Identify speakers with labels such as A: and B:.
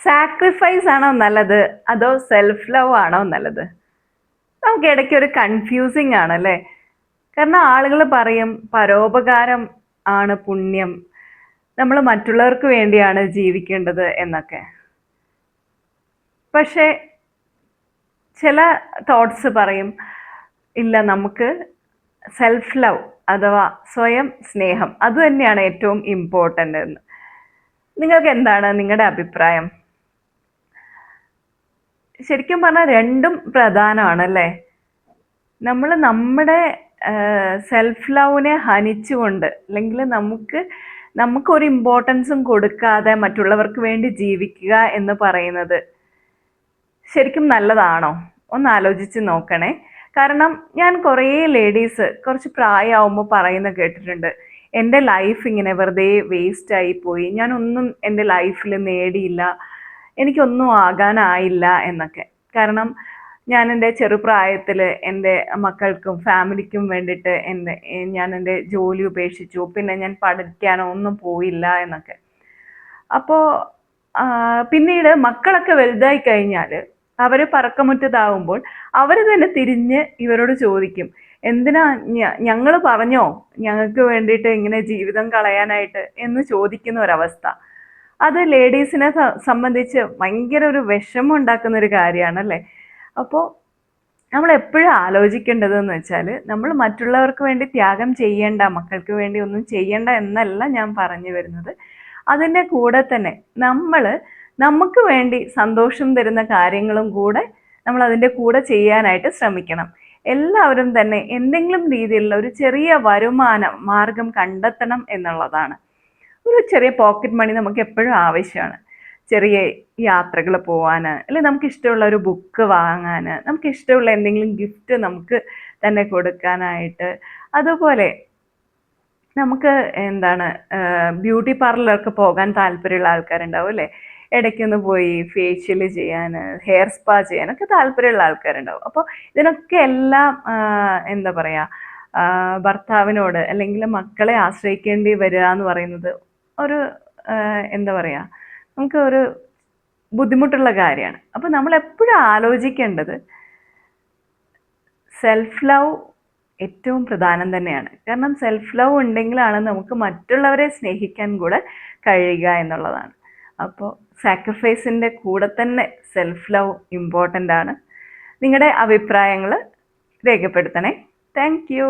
A: Sacrifice ആണോ നല്ലത് അതോ സെൽഫ് ലവ് ആണോ നല്ലത്? നമുക്ക് ഇടയ്ക്ക് ഒരു കൺഫ്യൂസിങ് ആണല്ലേ. കാരണം ആളുകൾ പറയും പരോപകാരം ആണ് പുണ്യം, നമ്മൾ മറ്റുള്ളവർക്ക് വേണ്ടിയാണ് ജീവിക്കേണ്ടത് എന്നൊക്കെ. പക്ഷെ ചില തോട്ട്സ് പറയും ഇല്ല, നമുക്ക് സെൽഫ് ലവ് അഥവാ സ്വയം സ്നേഹം അത് തന്നെയാണ് ഏറ്റവും ഇമ്പോർട്ടൻ്റ് എന്ന്. നിങ്ങൾക്ക് എന്താണ് നിങ്ങളുടെ അഭിപ്രായം? ശരിക്കും പറഞ്ഞാൽ രണ്ടും പ്രധാനമാണല്ലേ. നമ്മൾ നമ്മുടെ സെൽഫ് ലവിനെ ഹനിച്ചുകൊണ്ട്, അല്ലെങ്കിൽ നമുക്കൊരു ഇമ്പോർട്ടൻസും കൊടുക്കാതെ മറ്റുള്ളവർക്ക് വേണ്ടി ജീവിക്കുക എന്ന് പറയുന്നത് ശരിക്കും നല്ലതാണോ? ഒന്ന് ആലോചിച്ച് നോക്കണേ. കാരണം ഞാൻ കുറേ ലേഡീസ് കുറച്ച് പ്രായമാകുമ്പോൾ പറയുന്ന കേട്ടിട്ടുണ്ട്, എൻ്റെ ലൈഫ് ഇങ്ങനെ വെറുതെ വേസ്റ്റ് ആയി പോയി, ഞാനൊന്നും എൻ്റെ ലൈഫിൽ നേടിയില്ല, എനിക്കൊന്നും ആകാനായില്ല എന്നൊക്കെ. കാരണം ഞാൻ എൻ്റെ ചെറുപ്രായത്തിൽ എൻ്റെ മക്കൾക്കും ഫാമിലിക്കും വേണ്ടിയിട്ട് ഞാൻ എൻ്റെ ജോലി ഉപേക്ഷിച്ചു, പിന്നെ ഞാൻ പഠിക്കാനോ ഒന്നും പോയില്ല എന്നൊക്കെ. അപ്പോൾ പിന്നീട് മക്കളൊക്കെ വലുതായി കഴിഞ്ഞാൽ അവർ പറക്കമുറ്റതാവുമ്പോൾ അവർ തന്നെ തിരിഞ്ഞ് ഇവരോട് ചോദിക്കും, എന്തിനാ ഞങ്ങൾ പറഞ്ഞോ ഞങ്ങൾക്ക് വേണ്ടിയിട്ട് ഇങ്ങനെ ജീവിതം കളയാനായിട്ട് എന്ന് ചോദിക്കുന്ന ഒരവസ്ഥ. അത് ലേഡീസിനെ സംബന്ധിച്ച് ഭയങ്കര ഒരു വിഷമം ഉണ്ടാക്കുന്ന ഒരു കാര്യമാണല്ലേ. അപ്പോൾ നമ്മൾ എപ്പോഴും ആലോചിക്കേണ്ടതെന്ന് വെച്ചാൽ, നമ്മൾ മറ്റുള്ളവർക്ക് വേണ്ടി ത്യാഗം ചെയ്യേണ്ട, മക്കൾക്ക് വേണ്ടി ഒന്നും ചെയ്യേണ്ട എന്നല്ല ഞാൻ പറഞ്ഞു വരുന്നത്. അതിൻ്റെ കൂടെ തന്നെ നമുക്ക് വേണ്ടി സന്തോഷം തരുന്ന കാര്യങ്ങളും കൂടെ നമ്മൾ അതിൻ്റെ കൂടെ ചെയ്യാനായിട്ട് ശ്രമിക്കണം. എല്ലാവരും തന്നെ എന്തെങ്കിലും രീതിയിലുള്ള ഒരു ചെറിയ വരുമാന മാർഗം കണ്ടെത്തണം എന്നുള്ളതാണ്. ഒരു ചെറിയ പോക്കറ്റ് മണി നമുക്ക് എപ്പോഴും ആവശ്യമാണ്. ചെറിയ യാത്രകൾ പോവാൻ, അല്ലെങ്കിൽ നമുക്ക് ഇഷ്ടമുള്ള ഒരു ബുക്ക് വാങ്ങാൻ, നമുക്ക് ഇഷ്ടമുള്ള എന്തെങ്കിലും ഗിഫ്റ്റ് നമുക്ക് തന്നെ കൊടുക്കാനായിട്ട്. അതുപോലെ നമുക്ക് ബ്യൂട്ടി പാർലറിലൊക്കെ പോകാൻ താല്പര്യമുള്ള ആൾക്കാരുണ്ടാവും അല്ലേ. ഇടയ്ക്കൊന്ന് പോയി ഫേഷ്യൽ ചെയ്യാൻ, ഹെയർ സ്പാ ചെയ്യാനൊക്കെ താല്പര്യമുള്ള ആൾക്കാരുണ്ടാവും. അപ്പോൾ ഇതിനൊക്കെ എല്ലാം എന്താ പറയുക, ഭർത്താവിനോട് അല്ലെങ്കിൽ മക്കളെ ആശ്രയിക്കേണ്ടി വരിക എന്ന് പറയുന്നത് ഒരു എന്താ പറയുക, നമുക്ക് ഒരു ബുദ്ധിമുട്ടുള്ള കാര്യമാണ്. അപ്പോൾ നമ്മൾ എപ്പോഴും ആലോചിക്കേണ്ടത് സെൽഫ് ലവ് ഏറ്റവും പ്രധാനം തന്നെയാണ്. കാരണം സെൽഫ് ലവ് ഉണ്ടെങ്കിലാണ് നമുക്ക് മറ്റുള്ളവരെ സ്നേഹിക്കാൻ കൂടെ കഴിയുക എന്നുള്ളതാണ്. അപ്പോൾ സാക്രിഫൈസിൻ്റെ കൂടെ തന്നെ സെൽഫ് ലവ് ഇമ്പോർട്ടൻ്റ് ആണ്. നിങ്ങളുടെ അഭിപ്രായങ്ങൾ രേഖപ്പെടുത്തണേ. Thank you.